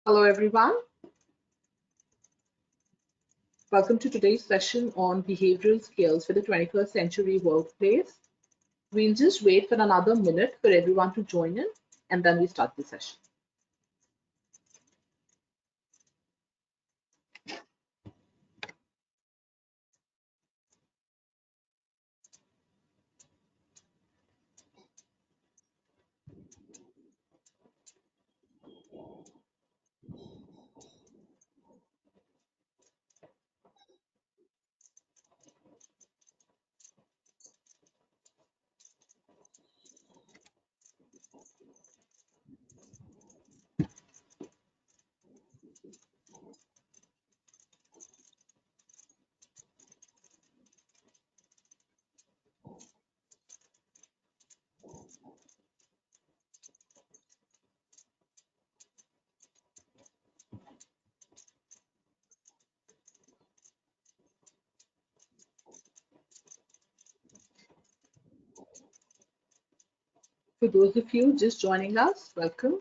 Hello, everyone. Welcome to today's session on behavioral skills for the 21st century workplace. We'll just wait for another minute for everyone to join in, and then we start the session. For those of you just joining us, welcome.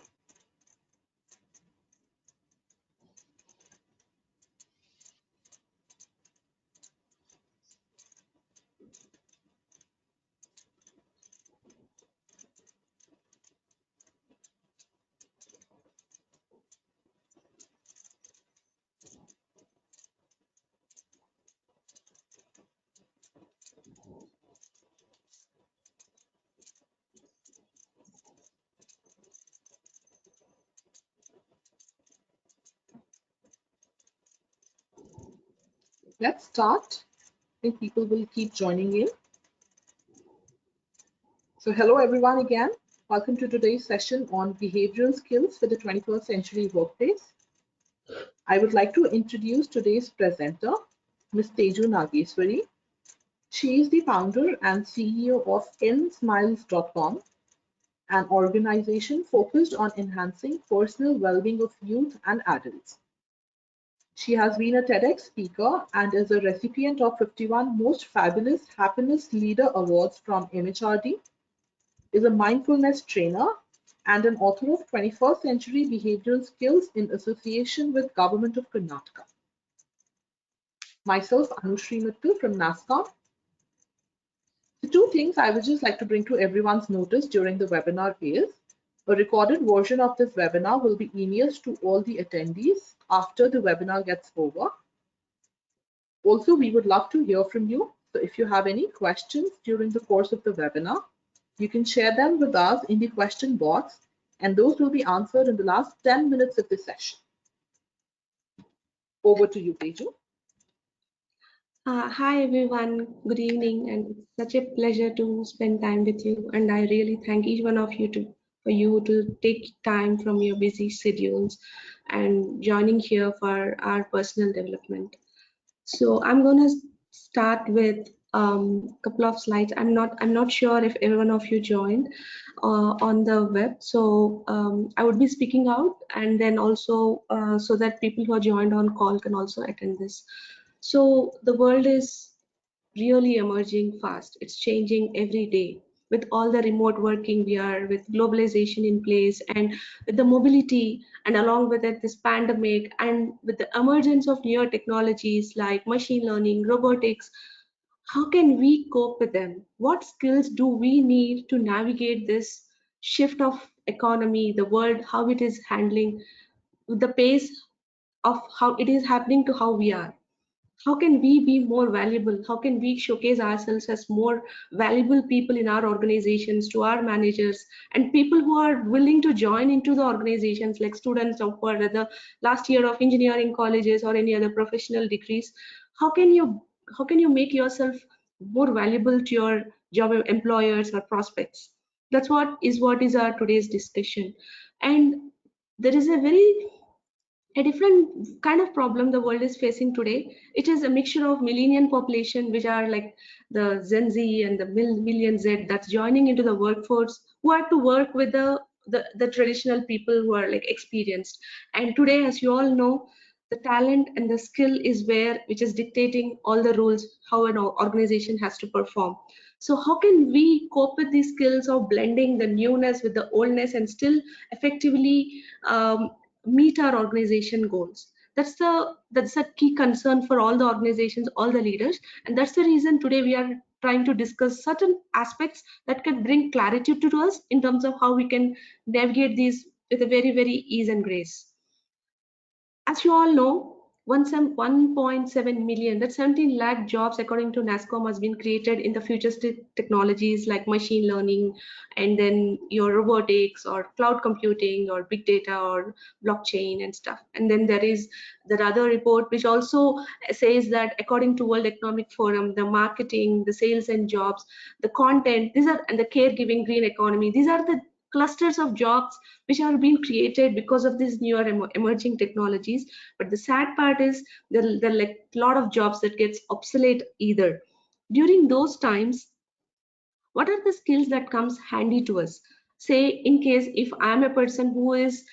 Let's start. I think people will keep joining in. So hello, everyone, again. Welcome to today's session on behavioral skills for the 21st century workplace. I would like to introduce today's presenter, Ms. Teju Nageswari. She is the founder and CEO of nsmiles.com, an organization focused on enhancing personal well-being of youth and adults. She has been a TEDx speaker and is a recipient of 51 Most Fabulous Happiness Leader Awards from MHRD, is a mindfulness trainer, and an author of 21st Century Behavioral Skills in association with Government of Karnataka. Myself, Anushri Mittal from NASCOM. The two things I would just like to bring to everyone's notice during the webinar is a recorded version of this webinar will be emailed to all the attendees after the webinar gets over. Also, we would love to hear from you. So if you have any questions during the course of the webinar, you can share them with us in the question box, and those will be answered in the last 10 minutes of the session. Over to you, Teju. Hi everyone, good evening, and it's such a pleasure to spend time with you. And I really thank each one of you for you to take time from your busy schedules and joining here for our personal development. So I'm gonna start with a couple of slides. I'm not sure if every one of you joined on the web. So I would be speaking out, and then also so that people who are joined on call can also attend this. So the world is really emerging fast. It's changing every day with all the remote working we are, with globalization in place, and with the mobility, and along with it this pandemic, and with the emergence of newer technologies like machine learning, robotics. How can we cope with them? What skills do we need to navigate this shift of economy, the world, how it is handling, the pace of how it is happening to how we are? How can we be more valuable? How can we showcase ourselves as more valuable people in our organizations, to our managers, and people who are willing to join into the organizations, like students of the last year of engineering colleges or any other professional degrees? How can you make yourself more valuable to your job employers or prospects? That's what is our today's discussion. And there is a different kind of problem the world is facing today. It is a mixture of millennial population, which are like the Gen Z and the million Z, that's joining into the workforce, who are to work with the traditional people who are like experienced. And today, as you all know, the talent and the skill is where which is dictating all the rules how an organization has to perform. So how can we cope with these skills of blending the newness with the oldness and still effectively meet our organization goals. That's a key concern for all the organizations, all the leaders, and that's the reason today we are trying to discuss certain aspects that can bring clarity to us in terms of how we can navigate these with a very ease and grace. As you all know, 1.7 million, that's 17 lakh jobs according to NASCOM has been created in the futuristic technologies like machine learning, and then your robotics or cloud computing or big data or blockchain and stuff. And then there is the other report which also says that according to World Economic Forum, the marketing, the sales and jobs, the content, these are, and the caregiving, green economy, these are the clusters of jobs which are being created because of these newer emerging technologies. But the sad part is there are like a lot of jobs that gets obsolete either. During those times, what are the skills that comes handy to us? Say in case if I am a person who is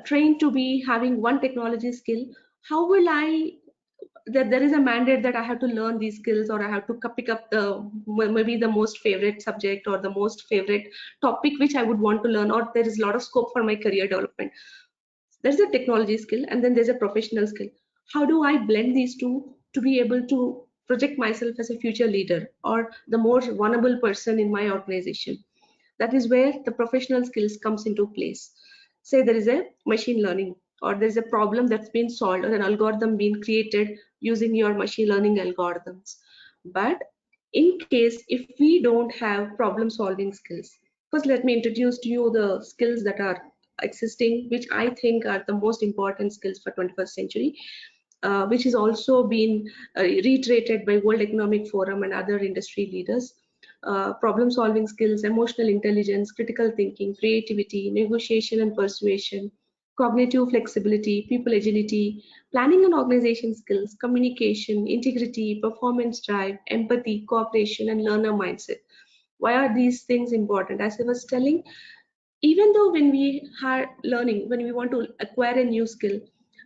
trained to be having one technology skill, how will I, that there is a mandate that I have to learn these skills, or I have to pick up the maybe the most favorite subject or the most favorite topic which I would want to learn, or there is a lot of scope for my career development. There's a technology skill and then there's a professional skill. How do I blend these two to be able to project myself as a future leader or the more vulnerable person in my organization? That is where the professional skills comes into place. Say there is a machine learning, or there is a problem that's been solved, or an algorithm being created using your machine learning algorithms. But in case if we don't have problem solving skills, first let me introduce to you the skills that are existing, which I think are the most important skills for 21st century, which is also been reiterated by World Economic Forum and other industry leaders. Problem solving skills, emotional intelligence, critical thinking, creativity, negotiation and persuasion, cognitive flexibility, people agility, planning and organization skills, communication, integrity, performance drive, empathy, cooperation, and learner mindset. Why are these things important? As I was telling, even though when we are learning, when we want to acquire a new skill,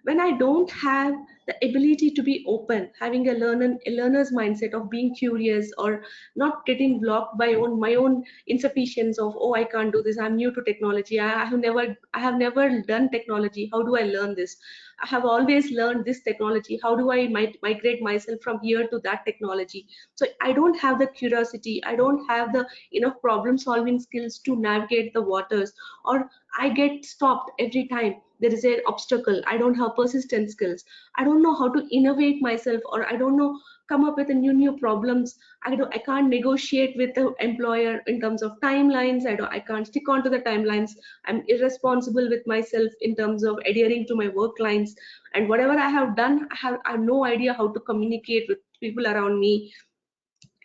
when I don't have the ability to be open, having a learner's mindset of being curious or not getting blocked by my own insufficiency of, oh, I can't do this, I'm new to technology, I have never done technology, how do I learn this? I have always learned this technology, how do I migrate myself from here to that technology? So I don't have the curiosity, I don't have the enough problem solving skills to navigate the waters, or I get stopped every time there is an obstacle. I don't have persistent skills, I don't know how to innovate myself, or I don't know come up with a new problems. I can't negotiate with the employer in terms of timelines. I can't stick on to the timelines. I'm irresponsible with myself in terms of adhering to my work lines, and whatever I have done, I have no idea how to communicate with people around me,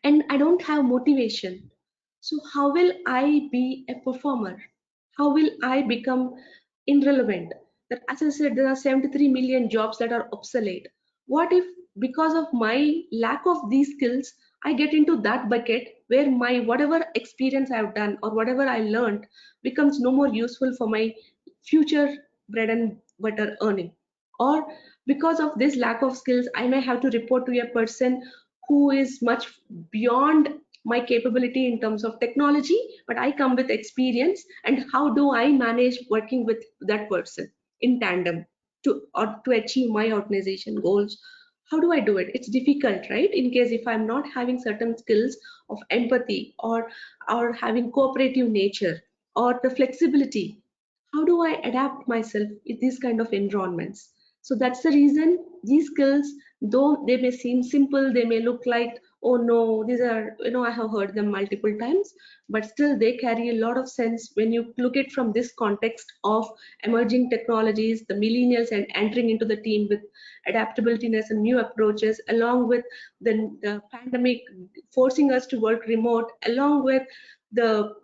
and I don't have motivation. So how will I be a performer? How will I become irrelevant? That, as I said, there are 73 million jobs that are obsolete. What if because of my lack of these skills, I get into that bucket where my whatever experience I've done or whatever I learned becomes no more useful for my future bread and butter earning? Or because of this lack of skills, I may have to report to a person who is much beyond my capability in terms of technology, but I come with experience, and how do I manage working with that person in tandem to achieve my organization goals? How do I do it? It's difficult, right? In case if I'm not having certain skills of empathy or having cooperative nature or the flexibility, how do I adapt myself in these kind of environments? So that's the reason these skills, though they may seem simple, they may look like, oh no, these are, I have heard them multiple times, but still they carry a lot of sense when you look at from this context of emerging technologies, the millennials and entering into the team with adaptability and new approaches, along with the pandemic forcing us to work remote, along with the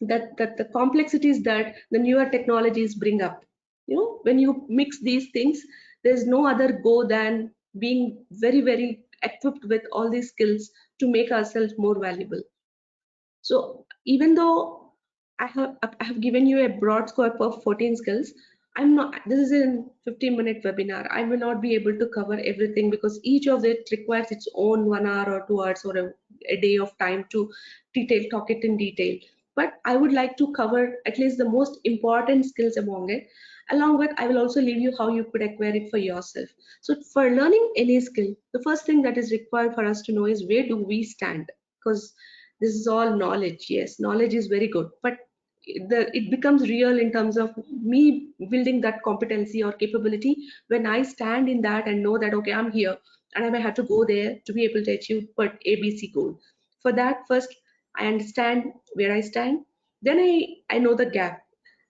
that the complexities that the newer technologies bring up. When you mix these things, there's no other go than being very equipped with all these skills to make ourselves more valuable. So even though I have given you a broad scope of 14 skills, I'm not, this is a 15-minute webinar. I will not be able to cover everything because each of it requires its own 1 hour or 2 hours or a day of time to talk it in detail. but I would like to cover at least the most important skills among it. Along with, I will also leave you how you could acquire it for yourself. So for learning any skill, the first thing that is required for us to know is where do we stand? Because this is all knowledge. Yes, knowledge is very good, but it becomes real in terms of me building that competency or capability when I stand in that and know that, okay, I'm here and I may have to go there to be able to achieve but ABC goal. For that, first I understand where I stand, then I know the gap.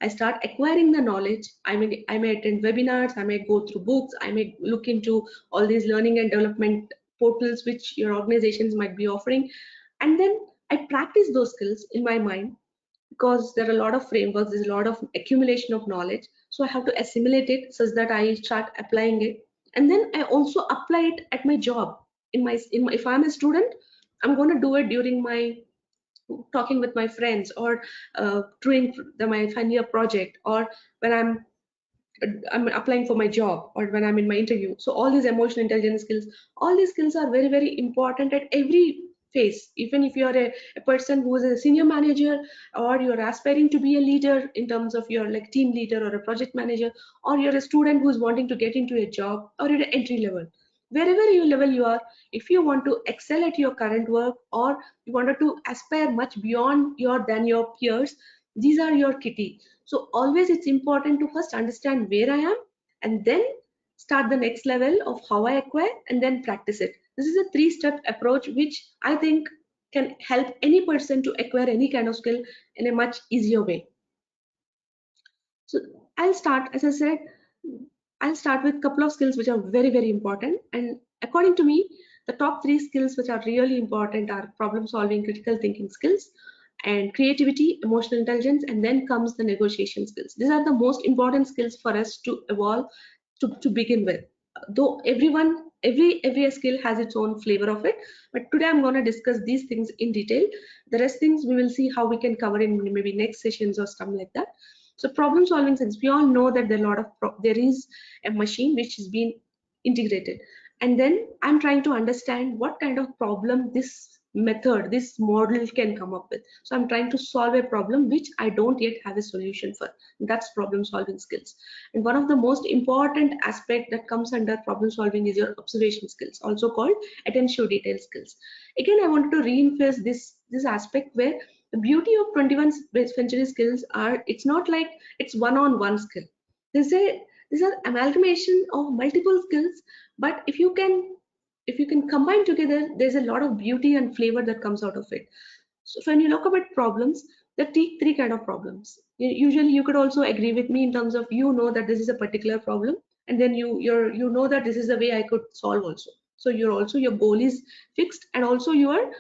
I start acquiring the knowledge. I may attend webinars, I may go through books, I may look into all these learning and development portals which your organizations might be offering, and then I practice those skills in my mind, because there are a lot of frameworks, there's a lot of accumulation of knowledge. So I have to assimilate it such that I start applying it. And then I also apply it at my job. If I'm a student, I'm going to do it during my talking with my friends, or doing my final year project, or when I'm applying for my job, or when I'm in my interview. So all these emotional intelligence skills, all these skills are very, very important at every phase. Even if you're a person who is a senior manager, or you're aspiring to be a leader in terms of your like team leader or a project manager, or you're a student who's wanting to get into a job, or you're at entry level, wherever you level you are, if you want to excel at your current work, or you wanted to aspire much beyond your peers, these are your kitty. So always it's important to first understand where I am, and then start the next level of how I acquire, and then practice it. This is a three-step approach which I think can help any person to acquire any kind of skill in a much easier way. So I'll start, as I said, I'll start with a couple of skills which are very, very important. And according to me, the top three skills which are really important are problem solving, critical thinking skills, and creativity, emotional intelligence, and then comes the negotiation skills. These are the most important skills for us to evolve to begin with. Though every skill has its own flavor of it, but today I'm going to discuss these things in detail. The rest things we will see how we can cover in maybe next sessions or something like that. So problem solving, since we all know that there is a machine which is being integrated, and then I'm trying to understand what kind of problem this model can come up with. So I'm trying to solve a problem which I don't yet have a solution for. That's problem solving skills. And one of the most important aspect that comes under problem solving is your observation skills, also called attention to detail skills. Again, I wanted to reinforce this aspect where the beauty of 21st century skills are, it's not like it's one-on-one skill. These are amalgamation of multiple skills, but if you can combine together, there's a lot of beauty and flavor that comes out of it. So when you look at problems, there are three kind of problems. Usually you could also agree with me in terms of, you know that this is a particular problem, and then you know that this is the way I could solve also. So your goal is fixed, and also your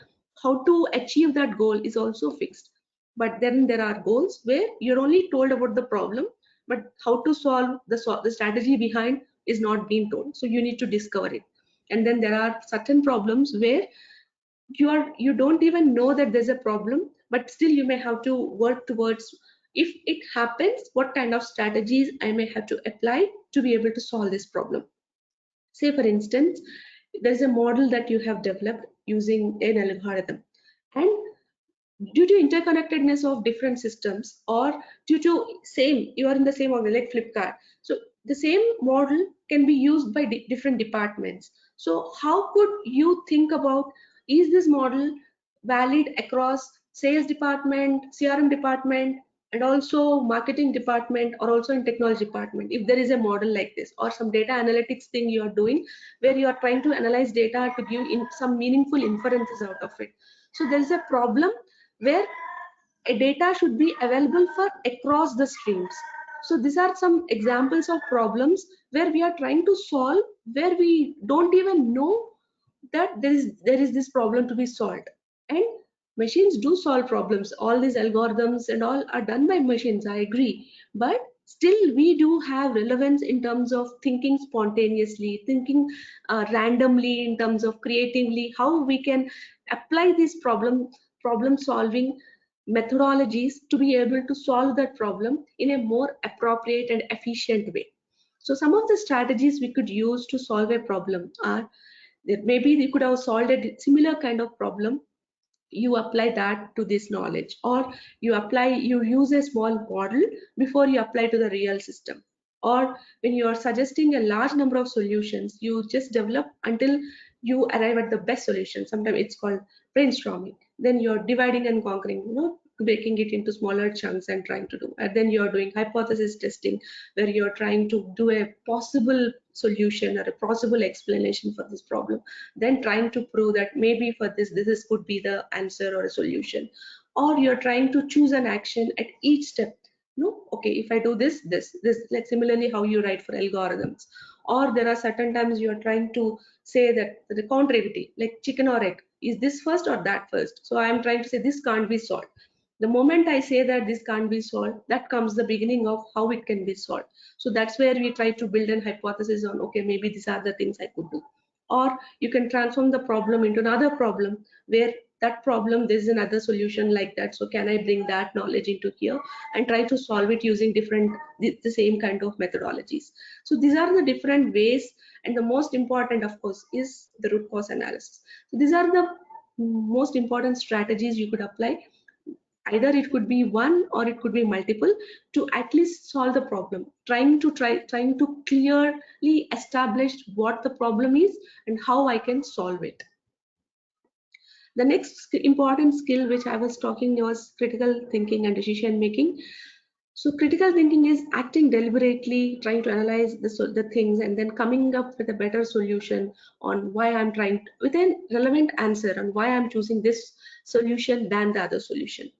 how to achieve that goal is also fixed. But then there are goals where you're only told about the problem, but how to solve the strategy behind is not being told. So you need to discover it. And then there are certain problems where you don't even know that there's a problem, but still you may have to work towards, if it happens, what kind of strategies I may have to apply to be able to solve this problem. Say for instance, there's a model that you have developed using an algorithm, and due to interconnectedness of different systems, or due to you are in the same organ like Flipkart, so the same model can be used by different departments. So how could you think about, is this model valid across sales department, CRM department, and also marketing department, or also in technology department? If there is a model like this, or some data analytics thing you are doing where you are trying to analyze data to give in some meaningful inferences out of it, so there is a problem where a data should be available for across the streams. So these are some examples of problems where we are trying to solve, where we don't even know that there is this problem to be solved. And machines do solve problems. All these algorithms and all are done by machines, I agree. But still we do have relevance in terms of thinking spontaneously, thinking randomly, in terms of creatively, how we can apply these problem solving methodologies to be able to solve that problem in a more appropriate and efficient way. So some of the strategies we could use to solve a problem are that maybe they could have solved a similar kind of problem you apply that to this knowledge, or you use a small model before you apply to the real system. Or when you are suggesting a large number of solutions, you just develop until you arrive at the best solution. Sometimes it's called brainstorming. Then you're dividing and conquering, breaking it into smaller chunks and trying to do. And then you're doing hypothesis testing, where you're trying to do a possible solution or a possible explanation for this problem, then trying to prove that maybe for this could be the answer or a solution. Or you're trying to choose an action at each step. No, okay, if I do this, like similarly how you write for algorithms. Or there are certain times you are trying to say that the contrariety, like chicken or egg, is this first or that first? So I am trying to say this can't be solved. The moment I say that this can't be solved, that comes the beginning of how it can be solved. So that's where we try to build an hypothesis on, okay, maybe these are the things I could do. Or you can transform the problem into another problem, where that problem there's another solution like that, so can I bring that knowledge into here and try to solve it using the same kind of methodologies. So these are the different ways, and the most important of course is the root cause analysis. So these are the most important strategies you could apply. Either it could be one or it could be multiple, to at least solve the problem, trying to clearly establish what the problem is and how I can solve it. The next important skill which I was talking was critical thinking and decision making. So critical thinking is acting deliberately, trying to analyze the things and then coming up with a better solution on why I'm trying with a relevant answer on why I'm choosing this solution than the other solution.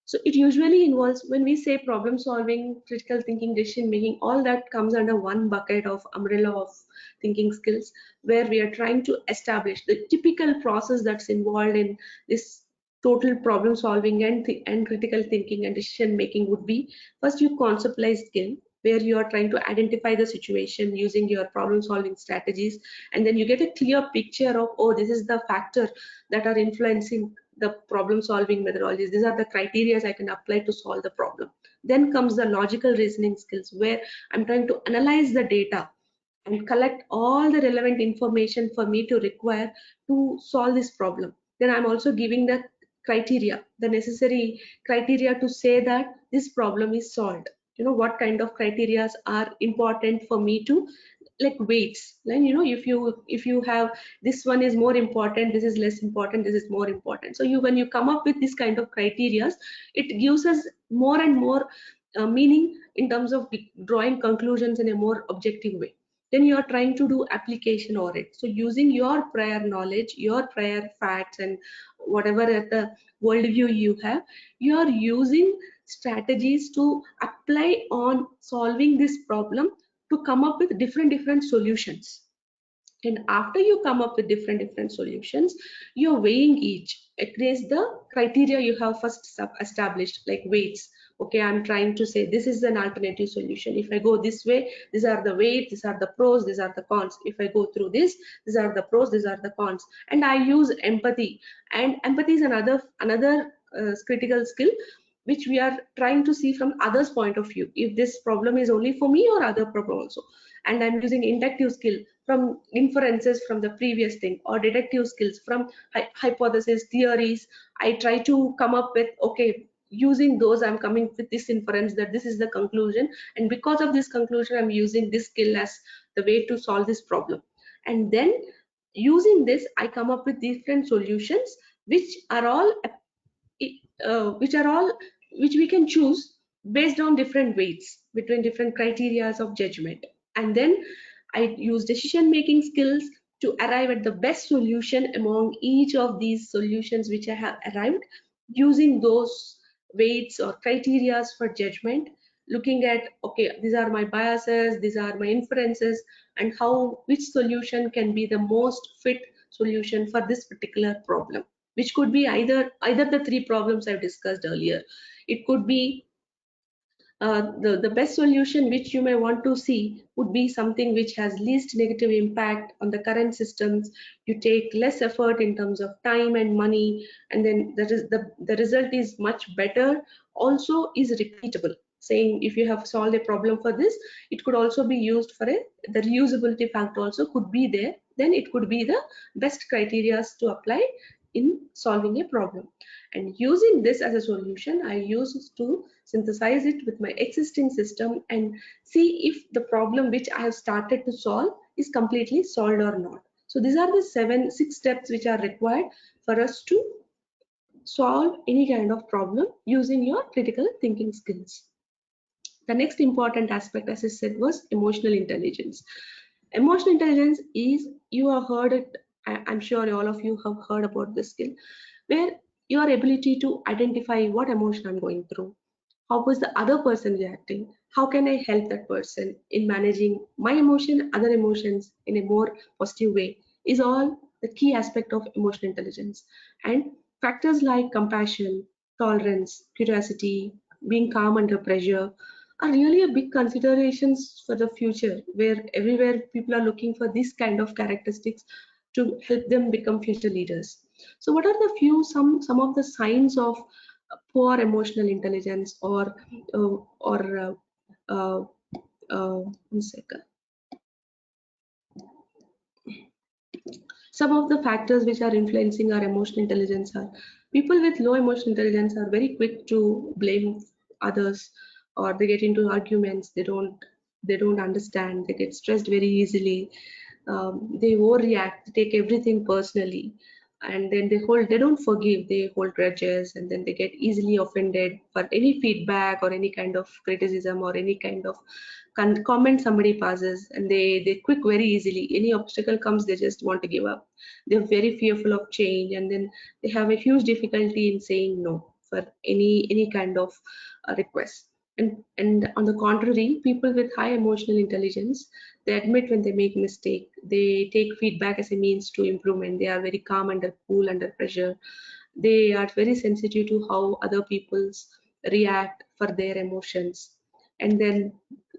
So it usually involves, when we say problem solving, critical thinking, decision making, all that comes under one bucket of umbrella of thinking skills, where we are trying to establish the typical process that's involved in this total problem solving and critical thinking and decision making would be: first, you conceptualize skill, where you are trying to identify the situation using your problem solving strategies, and then you get a clear picture of, oh, this is the factor that are influencing the problem solving methodologies. These are the criteria I can apply to solve the problem. Then comes the logical reasoning skills, where I'm trying to analyze the data and collect all the relevant information for me to require to solve this problem. Then I'm also giving the criteria, the necessary criteria to say that this problem is solved. What kind of criteria are important for me to, like weights, like if you have this one is more important, this is less important, this is more important. So when you come up with this kind of criteria, it gives us more and more meaning in terms of drawing conclusions in a more objective way. Then you are trying to do application audit, so using your prior knowledge, your prior facts, and whatever at the worldview you have, you are using strategies to apply on solving this problem to come up with different solutions. And after you come up with different solutions, you're weighing each against the criteria you have first established, like weights. Okay, I'm trying to say this is an alternative solution. If I go this way, these are the weights, these are the pros, these are the cons. If I go through this, these are the pros, these are the cons. And I use empathy, and empathy is another critical skill which we are trying to see from others' point of view, if this problem is only for me or other problem also. And I'm using inductive skill from inferences from the previous thing, or deductive skills from hypothesis theories. I try to come up with, okay, using those I'm coming with this inference that this is the conclusion, and because of this conclusion I'm using this skill as the way to solve this problem. And then using this I come up with different solutions which are all which are all which we can choose based on different weights between different criterias of judgment. And then I use decision making skills to arrive at the best solution among each of these solutions which I have arrived, using those weights or criterias for judgment, looking at, okay, these are my biases, these are my inferences, and how which solution can be the most fit solution for this particular problem, which could be either the three problems I've discussed earlier. It could be the best solution which you may want to see would be something which has least negative impact on the current systems. You take less effort in terms of time and money, and then the result is much better. Also is repeatable, saying if you have solved a problem for this, it could also be used for the reusability factor also could be there. Then it could be the best criteria to apply in solving a problem. And using this as a solution, I use to synthesize it with my existing system and see if the problem which I have started to solve is completely solved or not. So these are the 6 steps which are required for us to solve any kind of problem using your critical thinking skills. The next important aspect, as I said, was emotional intelligence. Emotional intelligence is, you have heard it, I'm sure all of you have heard about this skill, where your ability to identify what emotion I'm going through, how was the other person reacting, how can I help that person in managing my emotion, other emotions in a more positive way, is all the key aspect of emotional intelligence. And factors like compassion, tolerance, curiosity, being calm under pressure are really a big considerations for the future, where everywhere people are looking for this kind of characteristics to help them become future leaders. So what are the some of the signs of poor emotional intelligence, uh, one second. Some of the factors which are influencing our emotional intelligence are, people with low emotional intelligence are very quick to blame others, or they get into arguments, they don't understand, they get stressed very easily, they overreact, they take everything personally, and then they don't forgive, they hold grudges, and then they get easily offended for any feedback or any kind of criticism or any kind of comment somebody passes, and they quit very easily. Any obstacle comes, they just want to give up. They're very fearful of change, and then they have a huge difficulty in saying no for any kind of request. And on the contrary, people with high emotional intelligence, they admit when they make mistake, they take feedback as a means to improvement, they are very calm under cool under pressure, they are very sensitive to how other people's react for their emotions, and then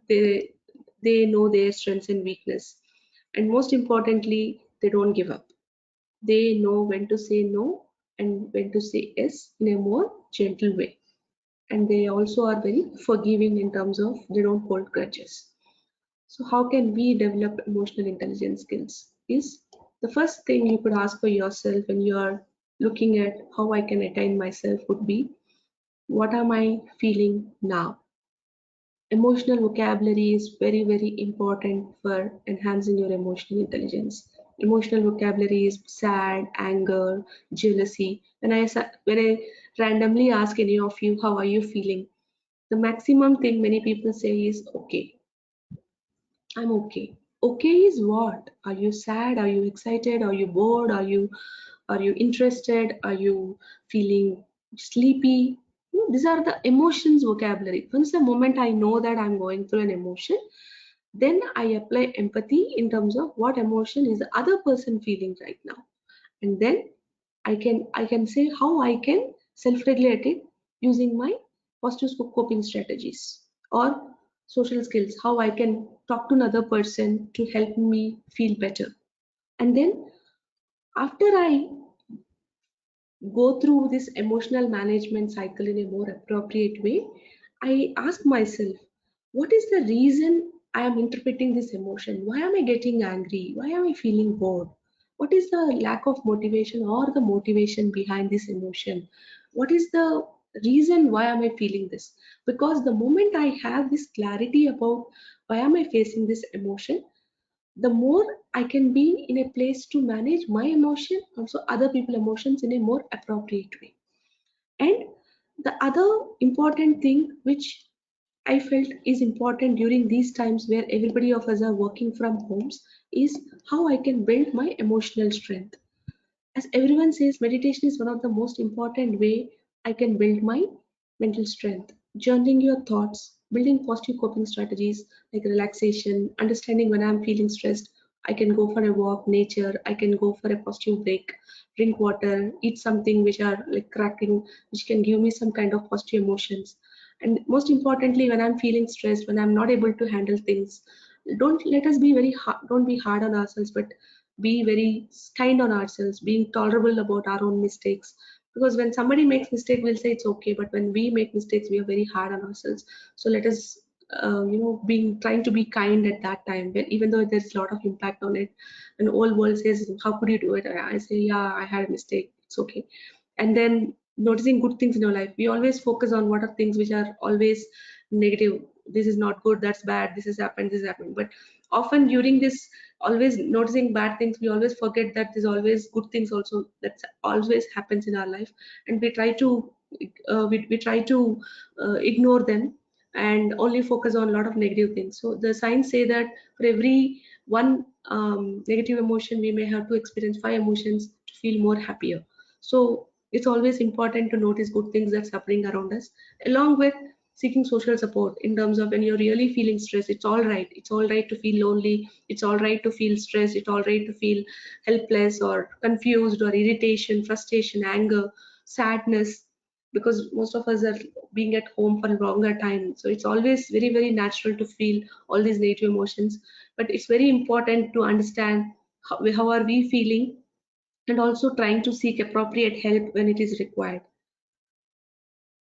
they they know their strengths and weakness, and most importantly, they don't give up. They know when to say no and when to say yes in a more gentle way, and they also are very forgiving in terms of they don't hold grudges. So how can we develop emotional intelligence skills? Is the first thing you could ask for yourself when you are looking at how I can attain myself would be, what am I feeling now? Emotional vocabulary is very, very important for enhancing your emotional intelligence. Emotional vocabulary is sad, anger, jealousy. When I randomly ask any of you, how are you feeling? The maximum thing many people say is okay. I'm okay. Okay is what? Are you sad? Are you excited? Are you bored? Are you interested? Are you feeling sleepy? These are the emotions vocabulary. Once the moment I know that I'm going through an emotion, then I apply empathy in terms of what emotion is the other person feeling right now. And then I can say how I can self-regulate it using my positive coping strategies or social skills, how I can talk to another person to help me feel better. And then after I go through this emotional management cycle in a more appropriate way, I ask myself, what is the reason I am interpreting this emotion? Why am I getting angry? Why am I feeling bored? What is the lack of motivation or the motivation behind this emotion? What is the reason why am I feeling this? Because the moment I have this clarity about why am I facing this emotion, the more I can be in a place to manage my emotion, also other people's emotions in a more appropriate way. And the other important thing which I felt is important during these times where everybody of us are working from homes is how I can build my emotional strength. As everyone says, meditation is one of the most important way I can build my mental strength. Journaling your thoughts, building positive coping strategies like relaxation, understanding when I'm feeling stressed, I can go for a walk, nature, I can go for a positive break, drink water, eat something which are like cracking, which can give me some kind of positive emotions. And most importantly, when I'm feeling stressed, when I'm not able to handle things, don't let us be very hard, don't be hard on ourselves, but be very kind on ourselves, being tolerable about our own mistakes. Because when somebody makes mistake, we'll say it's okay, but when we make mistakes, we are very hard on ourselves. So let us, being trying to be kind at that time, but even though there's a lot of impact on it, and the whole world says, "How could you do it?" I say, "Yeah, I had a mistake. it's okay. And then noticing good things in your life. We always focus on what are things which are always negative. This is not good, that's bad, this has happened, this has happened. But often during this always noticing bad things, we always forget that there's always good things also that always happens in our life, and we try to ignore them and only focus on a lot of negative things. So the signs say that for every one negative emotion, we may have to experience 5 emotions to feel more happier. So it's always important to notice good things that's happening around us, along with seeking social support in terms of when you're really feeling stressed. It's all right. It's all right to feel lonely. It's all right to feel stressed. It's all right to feel helpless or confused or irritation, frustration, anger, sadness, because most of us are being at home for a longer time. So it's always very, very natural to feel all these negative emotions. But it's very important to understand how are we feeling, and also trying to seek appropriate help when it is required.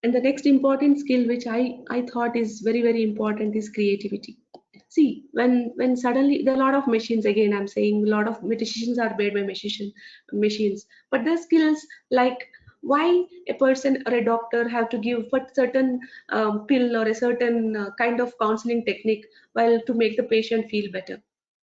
And the next important skill which I thought is very, very important is creativity. See, when suddenly there are a lot of machines, again I'm saying a lot of decisions are made by machines, but the skills like why a person or a doctor have to give a certain pill or a certain kind of counseling technique while to make the patient feel better,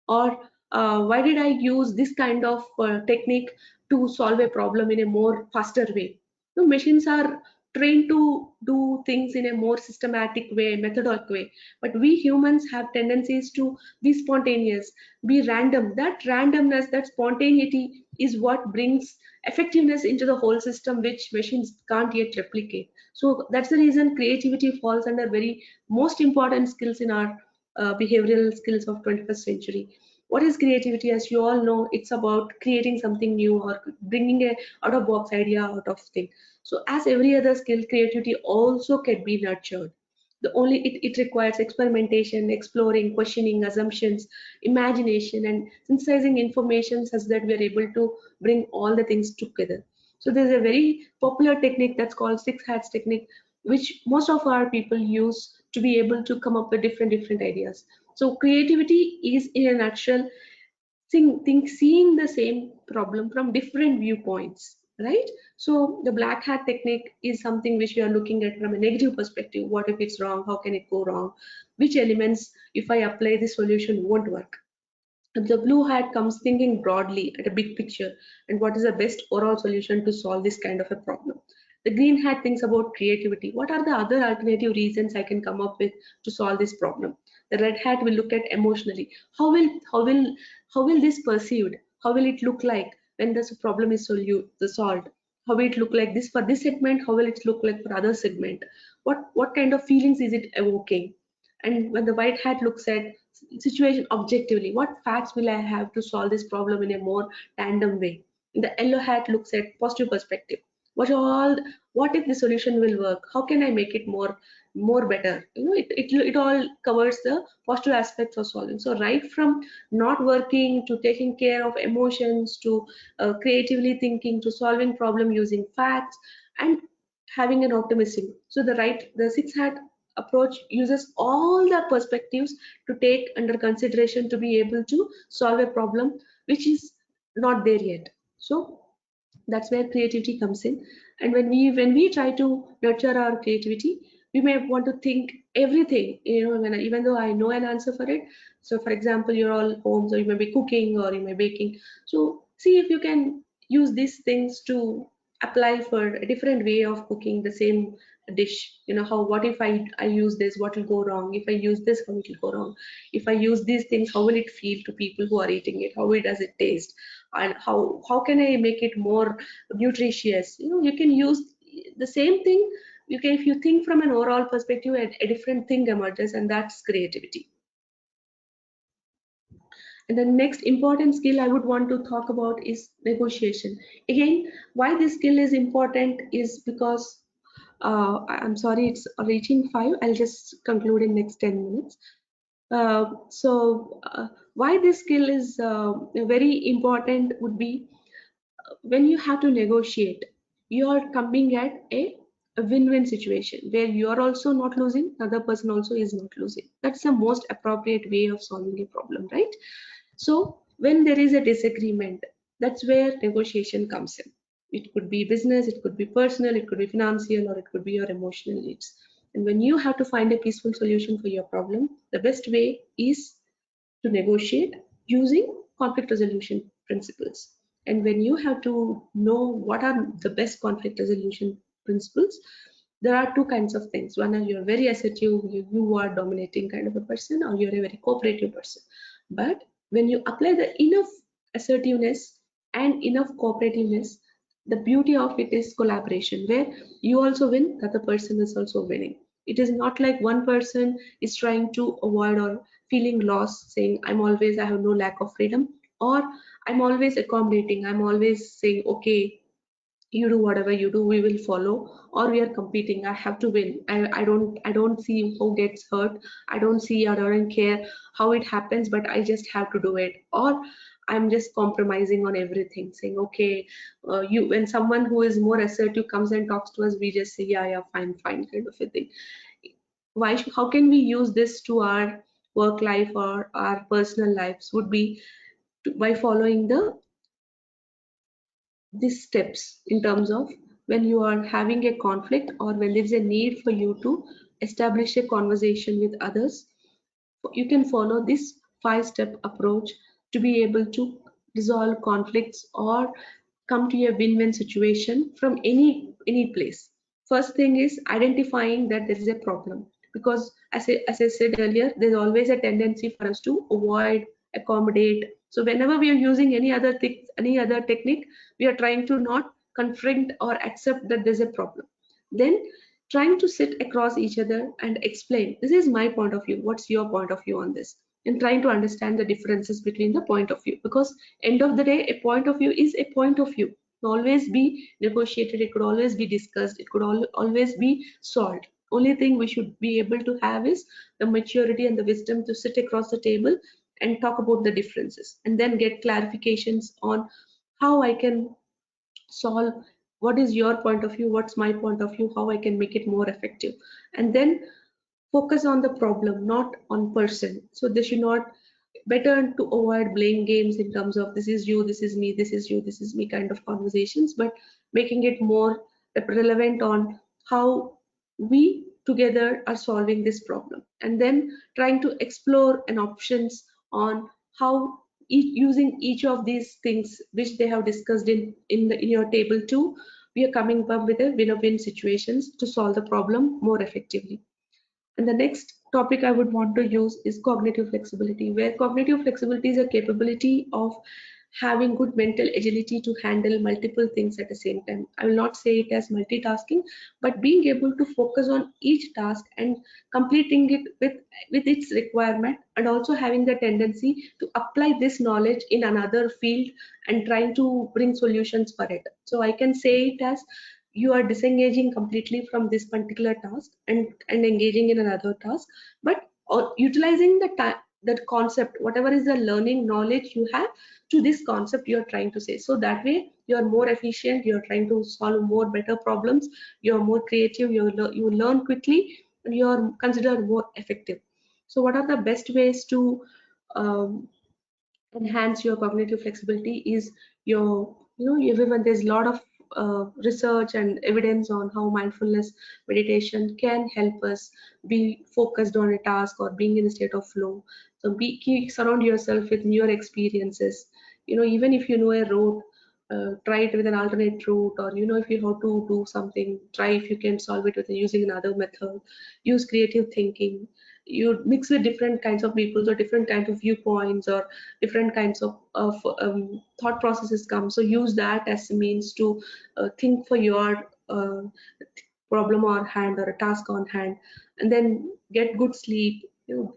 or why did I use this kind of technique to solve a problem in a more faster way. So machines are trained to do things in a more systematic way, methodic way, but we humans have tendencies to be spontaneous, be random. That randomness, that spontaneity is what brings effectiveness into the whole system, which machines can't yet replicate. So that's the reason creativity falls under very most important skills in our behavioral skills of 21st century. What is creativity? As you all know, it's about creating something new or bringing a out of box idea out of thing. So as every other skill, creativity also can be nurtured. The only it requires experimentation, exploring, questioning, assumptions, imagination, and synthesizing information such that we are able to bring all the things together. So there's a very popular technique that's called six hats technique, which most of our people use to be able to come up with different ideas. So creativity is in a nutshell seeing the same problem from different viewpoints, right? So the black hat technique is something which we are looking at from a negative perspective. What if it's wrong? How can it go wrong? Which elements, if I apply this solution, won't work? The blue hat comes thinking broadly at a big picture and what is the best overall solution to solve this kind of a problem. The green hat thinks about creativity. What are the other alternative reasons I can come up with to solve this problem? The red hat will look at emotionally. How will this perceived? How will it look like when this problem is solved? How will it look like this for this segment? How will it look like for other segment? What kind of feelings is it evoking? And when the white hat looks at situation objectively, what facts will I have to solve this problem in a more tandem way? The yellow hat looks at positive perspective. What if the solution will work? How can I make it more better? It all covers the positive aspects of solving. So right from not working to taking care of emotions to creatively thinking to solving problem using facts and having an optimism. So the six hat approach uses all the perspectives to take under consideration to be able to solve a problem which is not there yet. So that's where creativity comes in. And when we try to nurture our creativity, we may want to think everything, even though I know an answer for it. So for example, you're all home, so you may be cooking or you may be baking. So see if you can use these things to apply for a different way of cooking the same dish. What if I use this, what will go wrong? If I use this, how it will go wrong? If I use these things, how will it feel to people who are eating it? How does it taste? And how can I make it more nutritious? You can use the same thing. If you think from an overall perspective, a different thing emerges, and that's creativity. And the next important skill I would want to talk about is negotiation. Again, why this skill is important is because I'm sorry, it's reaching 5. I'll just conclude in next 10 minutes. Why this skill is very important would be when you have to negotiate, you are coming at a win-win situation where you are also not losing, the other person also is not losing. That's the most appropriate way of solving a problem, right? So when there is a disagreement, that's where negotiation comes in. It could be business, it could be personal, it could be financial, or it could be your emotional needs. And when you have to find a peaceful solution for your problem, the best way is to negotiate using conflict resolution principles. And when you have to know what are the best conflict resolution principles, there are two kinds of things. One is you're very assertive, you are dominating kind of a person, or you're a very cooperative person. But when you apply the enough assertiveness and enough cooperativeness, the beauty of it is collaboration, where you also win, the other person is also winning. It is not like one person is trying to avoid or feeling lost, saying I have no lack of freedom, or I'm always accommodating, I'm always saying okay, you do whatever you do, we will follow, or we are competing, I have to win. I don't see who gets hurt, I don't see, I don't care how it happens, but I just have to do it. Or I'm just compromising on everything, saying okay, you, when someone who is more assertive comes and talks to us, we just say yeah, yeah, fine, fine, kind of a thing. How can we use this to our work life or our personal lives would be by following these steps, in terms of when you are having a conflict or when there is a need for you to establish a conversation with others. You can follow this 5-step approach to be able to resolve conflicts or come to a win-win situation from any place. First thing is identifying that there is a problem, because as I said earlier, there's always a tendency for us to avoid, accommodate. So whenever we are using any other technique, we are trying to not confront or accept that there's a problem. Then trying to sit across each other and explain, this is my point of view, what's your point of view on this, and trying to understand the differences between the point of view, because end of the day a point of view is a point of view. It can always be negotiated, it could always be discussed, it could always be solved. Only thing we should be able to have is the maturity and the wisdom to sit across the table and talk about the differences, and then get clarifications on how I can solve, what is your point of view, what's my point of view, how I can make it more effective. And then focus on the problem, not on person. So they should not, better to avoid blame games in terms of this is you, this is me, this is you, this is me kind of conversations, but making it more relevant on how we together are solving this problem, and then trying to explore an options on how using each of these things which they have discussed in your table 2, we are coming up with a win-win situations to solve the problem more effectively. And the next topic I would want to use is cognitive flexibility, where cognitive flexibility is a capability of having good mental agility to handle multiple things at the same time. I will not say it as multitasking, but being able to focus on each task and completing it with its requirement, and also having the tendency to apply this knowledge in another field and trying to bring solutions for it. So I can say it as you are disengaging completely from this particular task and engaging in another task, but utilizing the time, that concept, whatever is the learning knowledge you have, to this concept you are trying to say. So that way you are more efficient, you are trying to solve more better problems, you are more creative, you learn quickly, and you are considered more effective. So what are the best ways to um, enhance your cognitive flexibility is your, everyone, there's a lot of research and evidence on how mindfulness meditation can help us be focused on a task or being in a state of flow. So surround yourself with newer experiences. Even if you know a route, try it with an alternate route, or if you have to do something, try if you can solve it with using another method. Use creative thinking. You mix with different kinds of people or different kinds of viewpoints, or different kinds of thought processes come. So use that as a means to think for your problem on hand or a task on hand. And then get good sleep,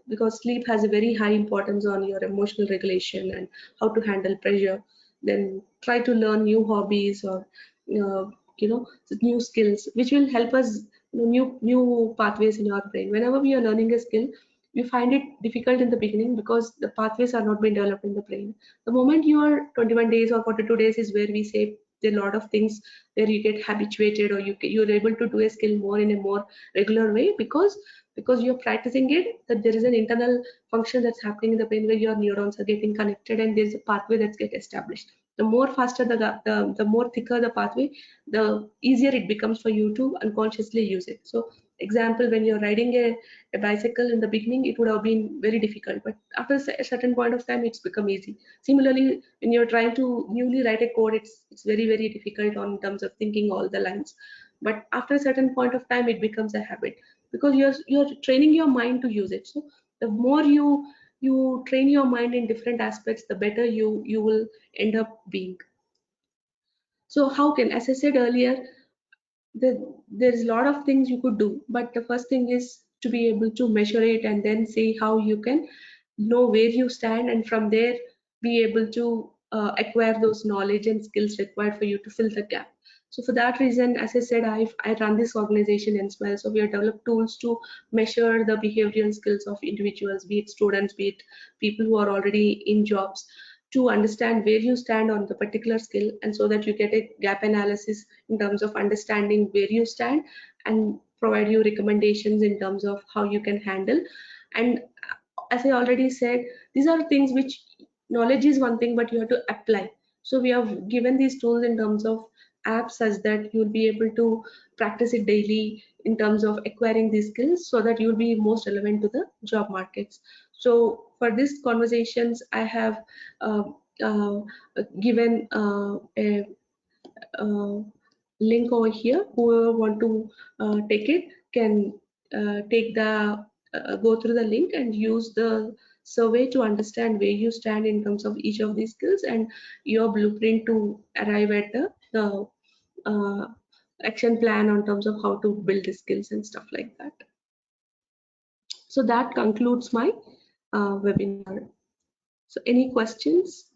because sleep has a very high importance on your emotional regulation and how to handle pressure. Then try to learn new hobbies, or new skills which will help us, new pathways in our brain. Whenever we are learning a skill, we find it difficult in the beginning because the pathways are not being developed in the brain. The moment you are 21 days or 42 days is where we say there are a lot of things where you get habituated, or you're able to do a skill more in a more regular way, because you're practicing it, that there is an internal function that's happening in the brain where your neurons are getting connected and there's a pathway that's get established. the more faster the more thicker the pathway, the easier it becomes for you to unconsciously use it. So example, when you're riding a bicycle in the beginning, it would have been very difficult, but after a certain point of time, it's become easy. Similarly, when you're trying to newly write a code, it's very difficult on terms of thinking all the lines, but after a certain point of time, it becomes a habit, because you're training your mind to use it. So the more you train your mind in different aspects, the better you will end up being. So how can, as I said earlier, there's a lot of things you could do, but the first thing is to be able to measure it and then see how you can know where you stand, and from there be able to acquire those knowledge and skills required for you to fill the gap. So for that reason, as I said, I run this organization as well. So we have developed tools to measure the behavioral skills of individuals, be it students, be it people who are already in jobs, to understand where you stand on the particular skill, and so that you get a gap analysis in terms of understanding where you stand, and provide you recommendations in terms of how you can handle. And as I already said, these are things which, knowledge is one thing, but you have to apply. So we have given these tools in terms of apps, such that you'll be able to practice it daily in terms of acquiring these skills, so that you'll be most relevant to the job markets. So for these conversations, I have uh, uh, given a link over here. Whoever want to take it can take the go through the link and use the survey to understand where you stand in terms of each of these skills, and your blueprint to arrive at the uh, action plan on terms of how to build the skills and stuff like that. So that concludes my webinar. So any questions?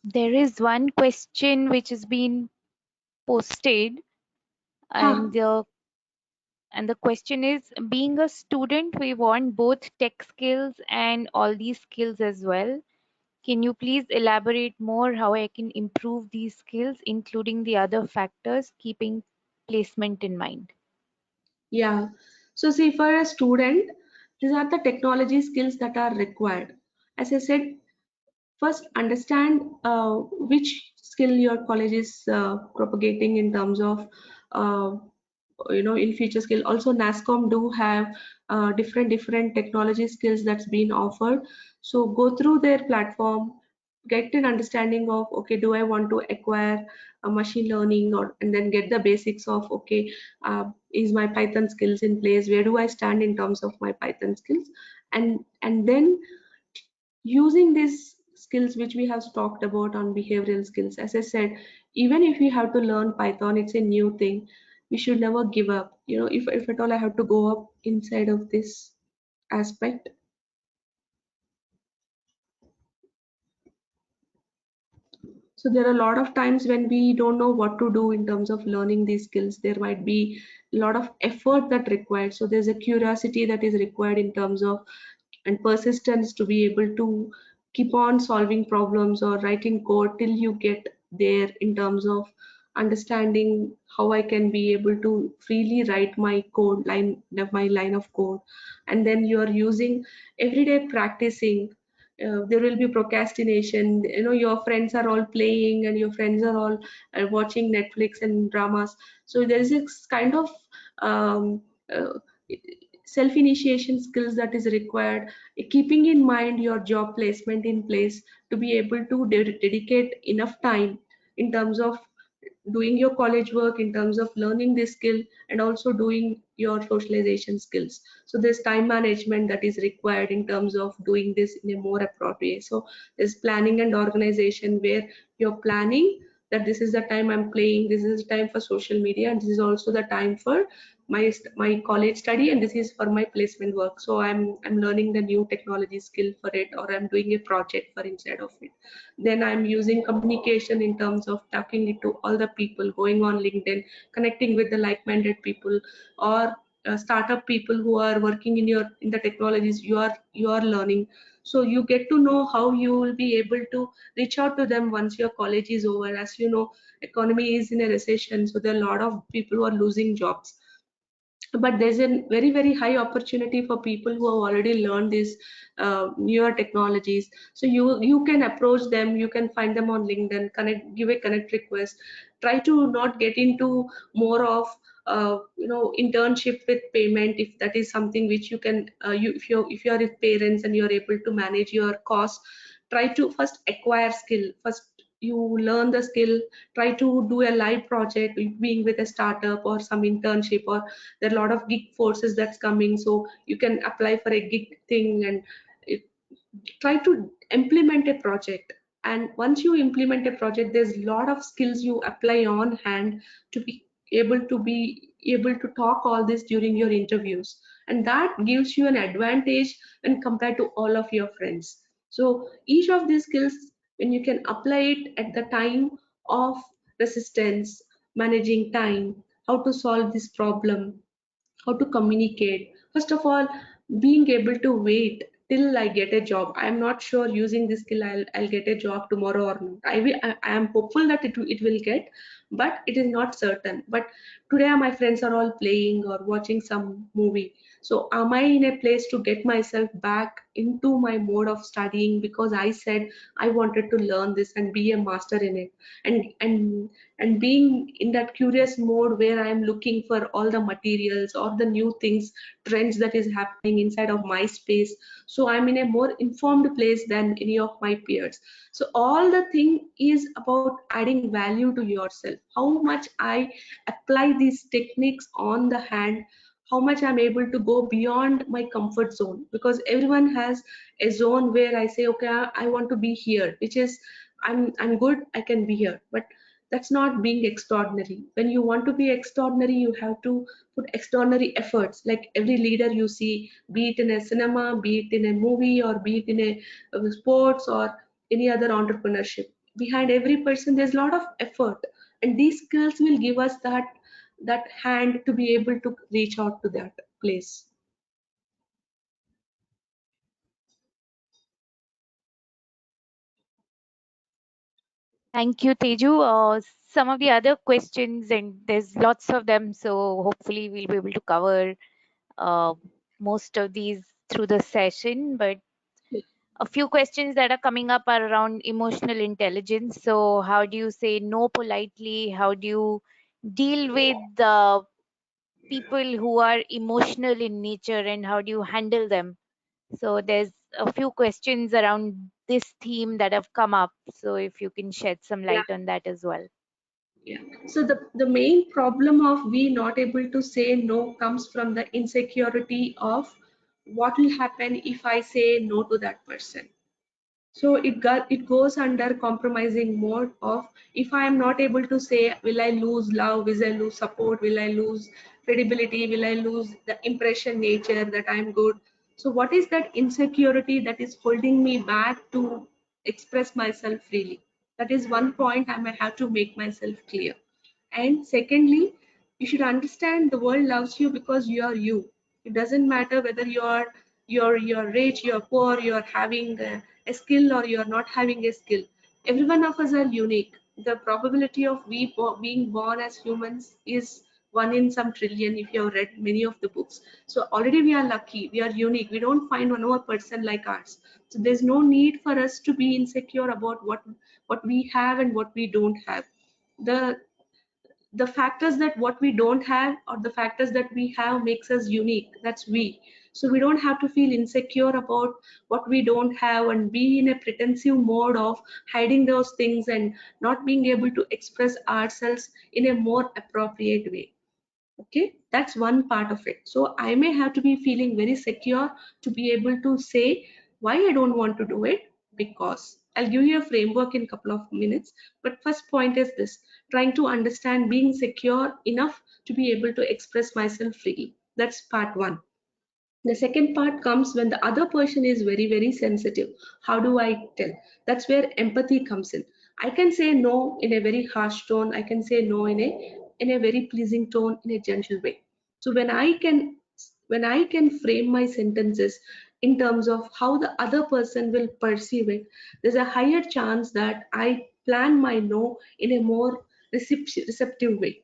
There is one question which has been posted, Huh. and the question is: being a student, we want both tech skills and all these skills as well. Can you please elaborate more how I can improve these skills, including the other factors, keeping placement in mind? Yeah. So see, for a student, these are the technology skills that are required. As I said, first understand which skill your college is propagating in terms of uh, in FutureSkill. Also, NASCOM do have different technology skills that's been offered. So go through their platform, get an understanding of, okay, do I want to acquire a machine learning, or and then get the basics of, okay, is my Python skills in place, where do I stand in terms of my Python skills, and then using these skills which we have talked about on behavioral skills. As I said, even if we have to learn Python, it's a new thing, we should never give up. If at all I have to go up inside of this aspect. So there are a lot of times when we don't know what to do in terms of learning these skills. There might be a lot of effort that required. So there's a curiosity that is required in terms of, and persistence to be able to keep on solving problems or writing code till you get there, in terms of understanding how I can be able to freely write my line of code. And then you are using everyday practicing. There will be procrastination. Your friends are all playing, and your friends are all watching Netflix and dramas. So there is this kind of um, uh, self-initiation skills that is required, keeping in mind your job placement in place, to be able to dedicate enough time in terms of doing your college work, in terms of learning this skill, and also doing your socialization skills. So there's time management that is required in terms of doing this in a more appropriate way. So there's planning and organization, where you're planning that this is the time I'm playing, this is the time for social media, and this is also the time for my college study, and this is for my placement work. So I'm learning the new technology skill for it, or I'm doing a project for inside of it. Then I'm using communication in terms of talking it to all the people, going on LinkedIn, connecting with the like-minded people, or startup people who are working in the technologies you are learning. So you get to know how you will be able to reach out to them once your college is over. As you know, economy is in a recession, so there are a lot of people who are losing jobs, but there's a very high opportunity for people who have already learned these newer technologies. So you can approach them, you can find them on LinkedIn, connect, give a connect request. Try to not get into more of internship with payment, if that is something which you can if you are with parents and you are able to manage your costs. Try to first acquire skill. First you learn the skill, try to do a live project, being with a startup or some internship, or there are a lot of gig forces that's coming, so you can apply for a gig thing, and it, try to implement a project. And once you implement a project, there's a lot of skills you apply on hand to be able to talk all this during your interviews, and that gives you an advantage when compared to all of your friends. So each of these skills, when you can apply it at the time of resistance, managing time, how to solve this problem, how to communicate. First of all, being able to wait till I get a job. I'm not sure using this skill I'll get a job tomorrow or not. I am hopeful that it will get, but it is not certain. But today my friends are all playing or watching some movie. So am I in a place to get myself back into my mode of studying, because I said I wanted to learn this and be a master in it, and being in that curious mode where I am looking for all the materials or the new things, trends that is happening inside of my space. So I'm in a more informed place than any of my peers. So all the thing is about adding value to yourself. How much I apply these techniques on the hand, how much I'm able to go beyond my comfort zone, because everyone has a zone where I say, okay, I want to be here, which is I'm good, I can be here. But that's not being extraordinary. When you want to be extraordinary, you have to put extraordinary efforts. Like every leader you see, be it in a cinema, be it in a movie, or be it in a sports or any other entrepreneurship, behind every person there's a lot of effort, and these skills will give us that hand to be able to reach out to that place. Thank you, Teju. Some of the other questions, and there's lots of them, so hopefully we'll be able to cover uh, most of these through the session. But a few questions that are coming up are around emotional intelligence. So, how do you say no politely? How do you deal with people who are emotional in nature, and how do you handle them? So, there's a few questions around this theme that have come up. So, if you can shed some light on that as well. Yeah. So the main problem of we not able to say no comes from the insecurity of what will happen if I say no to that person. So it goes under compromising mode of, if I am not able to say, will I lose love, will I lose support, will I lose credibility, will I lose the impression nature that I'm good. So what is that insecurity that is holding me back to express myself freely? That is one point I may have to make myself clear. And secondly, you should understand the world loves you because you are you. It doesn't matter whether you're rich, you're poor, you're having a skill, or you're not having a skill. Every one of us are unique. The probability of being born as humans is 1 in some trillion, if you have read many of the books. So already we are lucky, we are unique. We don't find one more person like us. So there's no need for us to be insecure about what we have and what we don't have. The the factors that what we don't have or the factors that we have makes us unique. That's we. So we don't have to feel insecure about what we don't have and be in a pretensive mode of hiding those things and not being able to express ourselves in a more appropriate way. Okay, that's one part of it. So I may have to be feeling very secure to be able to say why I don't want to do it, because I'll give you a framework in a couple of minutes, but first point is this: trying to understand being secure enough to be able to express myself freely. That's part one. The second part comes when the other person is very, very sensitive. How do I tell? That's where empathy comes in. I can say no in a very harsh tone. I can say no in a very pleasing tone, in a gentle way. So when I can frame my sentences in terms of how the other person will perceive it, there's a higher chance that I plan my no in a more receptive way.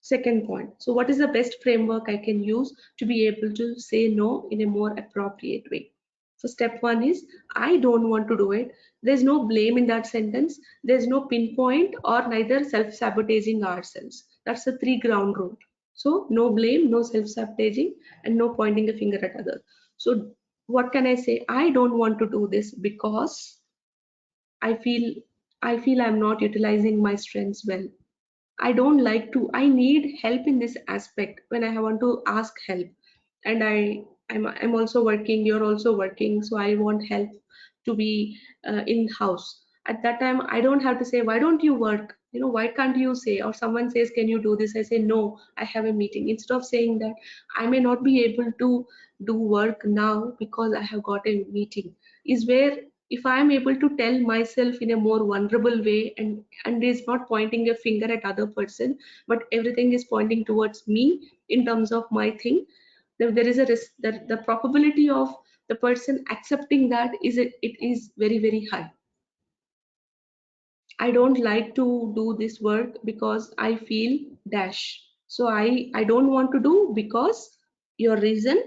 Second point. So what is the best framework I can use to be able to say no in a more appropriate way? So step one is I don't want to do it. There's no blame in that sentence. There's no pinpoint or neither self-sabotaging ourselves. That's the three ground rule. So no blame, no self-sabotaging, and no pointing a finger at others. So what can I say? I don't want to do this because I feel I feel I'm not utilizing my strengths well. I don't like to, I need help in this aspect when I want to ask help. And I'm also working, you're also working, so I want help to be in house. At that time, I don't have to say, why don't you work? Why can't you say, or someone says, can you do this? I say, no, I have a meeting. Instead of saying that, I may not be able to do work now because I have got a meeting, is where if I am able to tell myself in a more vulnerable way and is not pointing a finger at other person, but everything is pointing towards me in terms of my thing, there is a risk that the probability of the person accepting that it is very, very high. I don't like to do this work because I feel dash. So I don't want to do because your reason.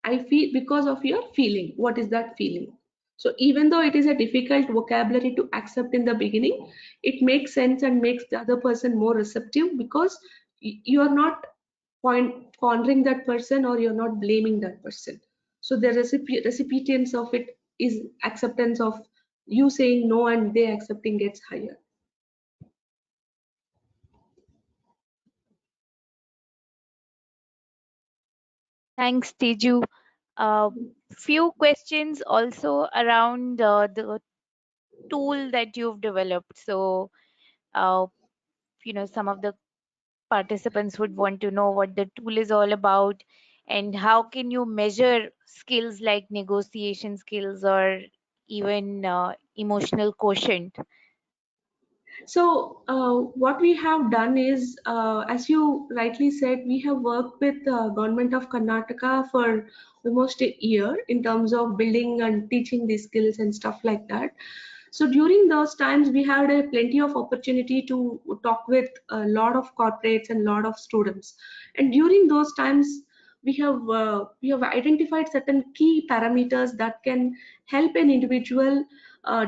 I feel because of your feeling. What is that feeling? So even though it is a difficult vocabulary to accept in the beginning, it makes sense and makes the other person more receptive because you are not cornering that person or you're not blaming that person. So the recipients of it is acceptance of you saying no and they accepting gets higher. Thanks, Teju. Uh, few questions also around the tool that you've developed. So, uh, some of the participants would want to know what the tool is all about and how can you measure skills like negotiation skills or even emotional quotient. So what we have done is, as you rightly said, we have worked with the government of Karnataka for almost a year in terms of building and teaching these skills and stuff like that. So during those times, we had a plenty of opportunity to talk with a lot of corporates and a lot of students. And during those times, we have identified certain key parameters that can help an individual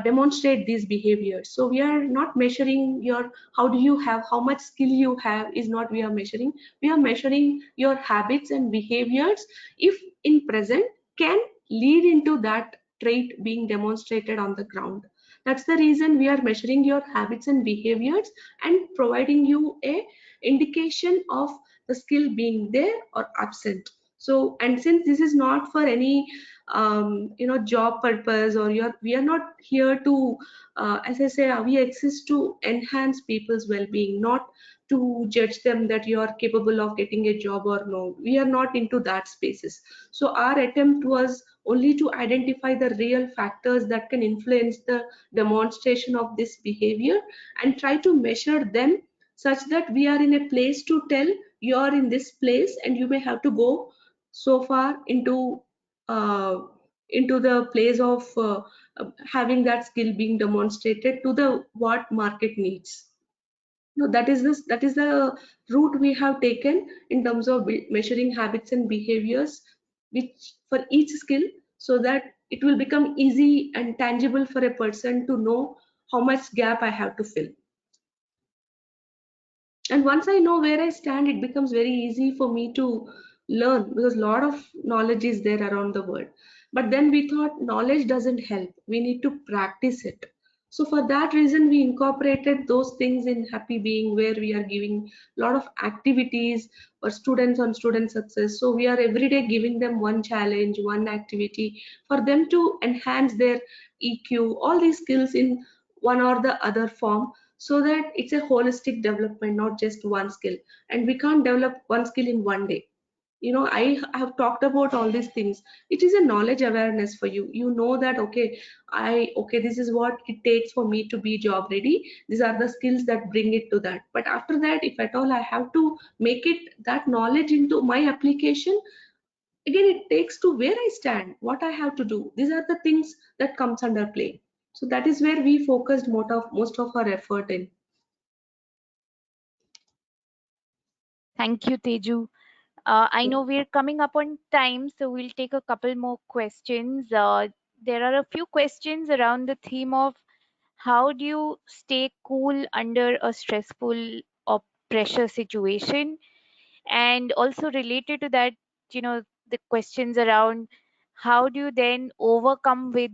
demonstrate these behaviors. So we are not measuring your how much skill you have is not we are measuring. We are measuring your habits and behaviors if in present can lead into that trait being demonstrated on the ground. That's the reason we are measuring your habits and behaviors and providing you a indication of the skill being there or absent. So, and since this is not for any job purpose or we are not here to as I say, we exist to enhance people's well-being, not to judge them that you are capable of getting a job or no. We are not into that spaces. So our attempt was only to identify the real factors that can influence the demonstration of this behavior and try to measure them such that we are in a place to tell you are in this place and you may have to go so far uh, into the place of having that skill being demonstrated to the what market needs. No, that is the route we have taken in terms of measuring habits and behaviors which for each skill, so that it will become easy and tangible for a person to know how much gap I have to fill. And once I know where I stand, it becomes very easy for me to learn because a lot of knowledge is there around the world. But then we thought knowledge doesn't help, we need to practice it. So for that reason we incorporated those things in Happy Being, where we are giving a lot of activities for students on student success. So we are every day giving them one challenge, one activity for them to enhance their EQ, all these skills in one or the other form, so that it's a holistic development, not just one skill. And we can't develop one skill in one day. I have talked about all these things. It is a knowledge awareness for you. You know that, okay, this is what it takes for me to be job ready. These are the skills that bring it to that. But after that, if at all I have to make it that knowledge into my application, again it takes to where I stand, what I have to do. These are the things that comes under play. So that is where we focused most of our effort in. Thank you, Teju. I know we're coming up on time, so we'll take a couple more questions. There are a few questions around the theme of how do you stay cool under a stressful or pressure situation? And also related to that, the questions around how do you then overcome with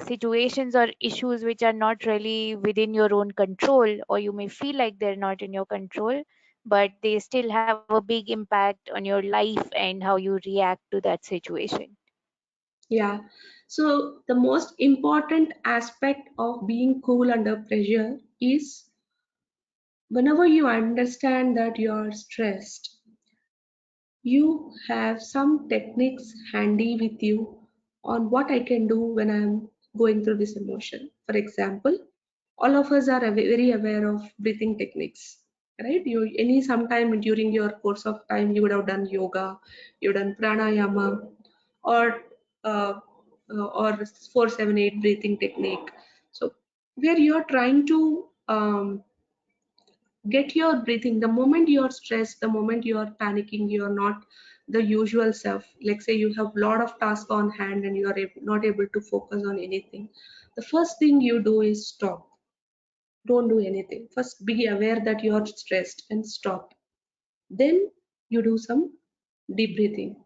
situations or issues which are not really within your own control, or you may feel like they're not in your control, but they still have a big impact on your life and how you react to that situation. Yeah. So the most important aspect of being cool under pressure is whenever you understand that you are stressed, you have some techniques handy with you on what I can do when I'm going through this emotion. For example, all of us are very aware of breathing techniques, right? You any sometime during your course of time you would have done yoga, you've done pranayama, or or 478 breathing technique. So where you're trying to get your breathing. The moment you're stressed, the moment you're panicking, you're not the usual self. Like say you have a lot of tasks on hand and you're not able to focus on anything. The first thing you do is stop. Don't do anything. First be aware that you're stressed and stop. Then you do some deep breathing.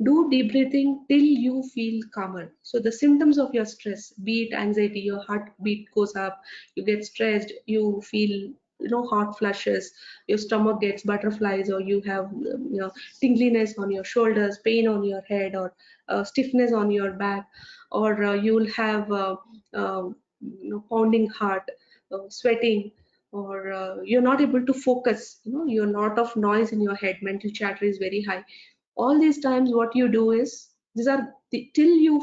Do deep breathing till you feel calmer. So the symptoms of your stress, be it anxiety, your heartbeat goes up, you get stressed, you feel hot flushes, your stomach gets butterflies, or you have tingliness on your shoulders, pain on your head, or stiffness on your back, or you'll have pounding heart, sweating, or you're not able to focus. You're a lot of noise in your head, mental chatter is very high. All these times what you do is these are till you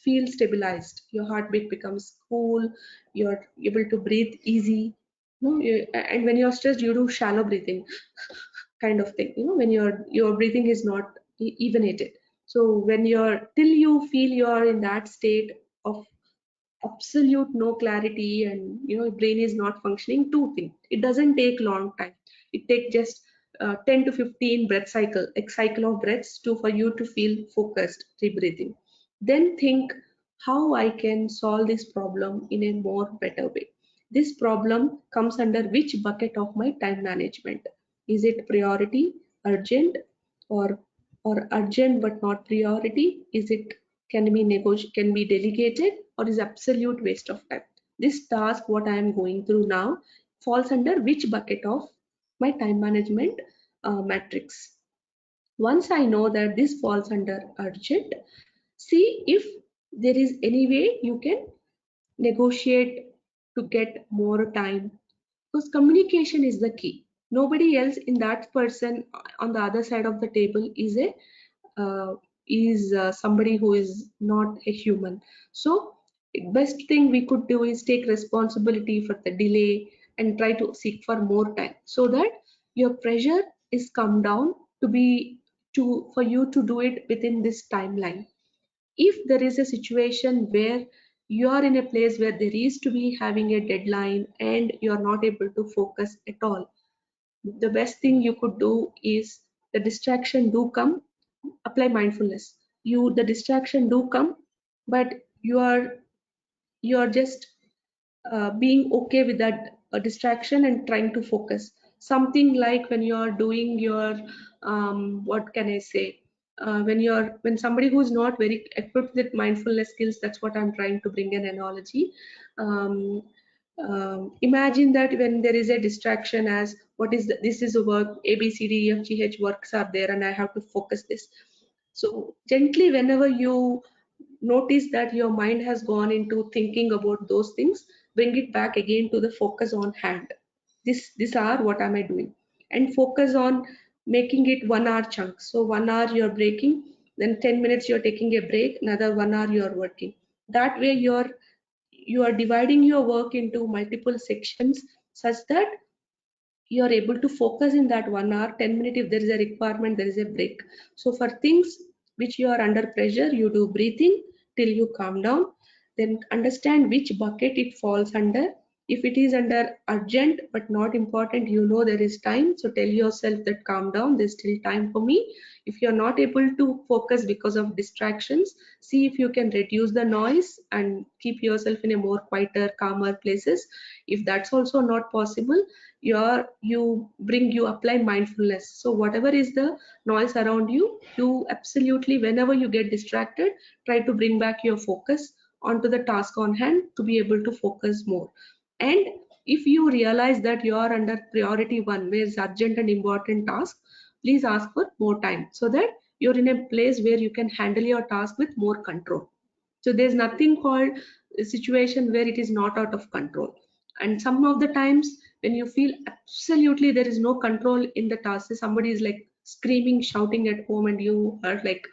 feel stabilized, your heartbeat becomes cool, you're able to breathe easy. And when you're stressed, you do shallow breathing kind of thing, when your breathing is not evenated. So when you're till you feel you're in that state of absolute no clarity, and your brain is not functioning, two things, it doesn't take long time. It takes just 10 to 15 breath cycle, a cycle of breaths to for you to feel focused, rebreathing. Then think how I can solve this problem in a more better way. This problem comes under which bucket of my time management? Is it priority, urgent, or urgent but not priority? Is it can be delegated, or is absolute waste of time? This task what I am going through now falls under which bucket of my time management matrix? Once I know that this falls under urgent, see if there is any way you can negotiate to get more time, because communication is the key. Nobody else in that person on the other side of the table uh, is somebody who is not a human. So best thing we could do is take responsibility for the delay and try to seek for more time, so that your pressure is come down to be to for you to do it within this timeline. If there is a situation where you are in a place where there is to be having a deadline and you are not able to focus at all, the best thing you could do is the distraction do come, apply mindfulness. The distraction do come, but you are just being okay with that distraction and trying to focus. Something like when you're doing your what can I say, when somebody who's not very equipped with mindfulness skills, that's what I'm trying to bring an analogy. um, Imagine that when there is a distraction, as this is a work, A B C D E F G H works are there and I have to focus this. So gently, whenever you notice that your mind has gone into thinking about those things, bring it back again to the focus on hand. These are what am I doing, and focus on making it 1 hour chunks. So 1 hour you're breaking, then 10 minutes you're taking a break, another 1 hour you're working. That way you are dividing your work into multiple sections such that you are able to focus in that 1 hour. 10 minutes, if there is a requirement, there is a break. So for things which you are under pressure, you do breathing till you calm down, then understand which bucket it falls under. If it is under urgent but not important, you know there is time, so tell yourself that calm down, there's still time for me. If you're not able to focus because of distractions, see if you can reduce the noise and keep yourself in a more quieter, calmer places. If that's also not possible, you apply mindfulness. So whatever is the noise around you, you absolutely, whenever you get distracted, try to bring back your focus onto the task on hand to be able to focus more. And if you realize that you are under priority one, where it's urgent and important task, please ask for more time so that you're in a place where you can handle your task with more control. So there's nothing called a situation where it is not out of control. And some of the times when you feel absolutely there is no control in the task, somebody is like screaming, shouting at home, and you are like,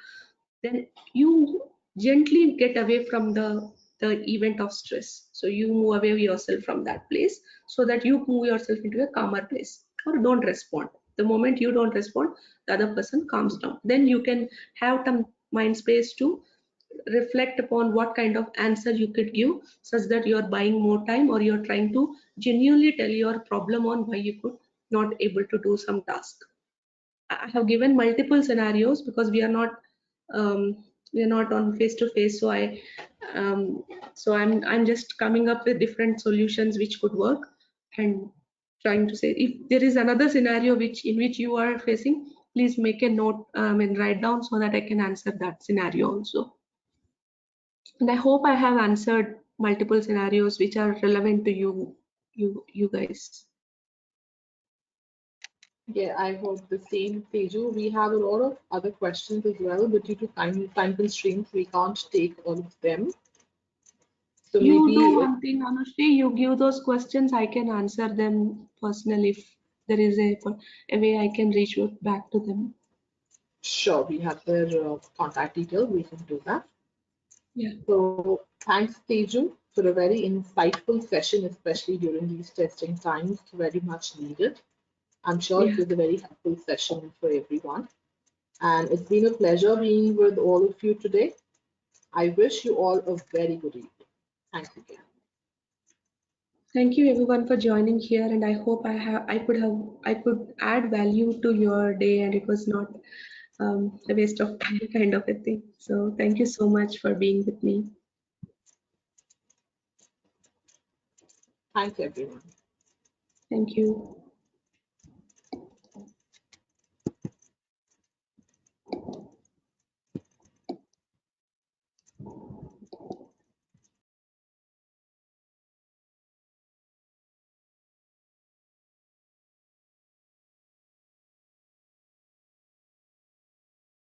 then you gently get away from the event of stress. So you move away yourself from that place so that you move yourself into a calmer place, or don't respond. The moment you don't respond, the other person calms down. Then you can have some mind space to reflect upon what kind of answer you could give, such that you're buying more time, or you're trying to genuinely tell your problem on why you could not able to do some task. I have given multiple scenarios because um, we are not on face to face. So I'm just coming up with different solutions which could work, and trying to say if there is another scenario in which you are facing, please make a note and write down so that I can answer that scenario also. And I hope I have answered multiple scenarios which are relevant to you guys. Yeah, I hope the same, Teju. We have a lot of other questions as well, but due to time constraints, we can't take all of them. So You do maybe, one thing, Anushri, you give those questions, I can answer them personally if there is a way I can reach out back to them. sure, we have their contact details, we can do that. Yeah. So thanks, Teju, for a very insightful session, especially during these testing times, very much needed. I'm sure it Yeah. was a very helpful session for everyone. And it's been a pleasure being with all of you today. I wish you all a very good evening. Thanks again. Thank you everyone for joining here, and I hope I could add value to your day, and it was not a waste of time kind of a thing. So thank you so much for being with me. Thanks, everyone. Thank you.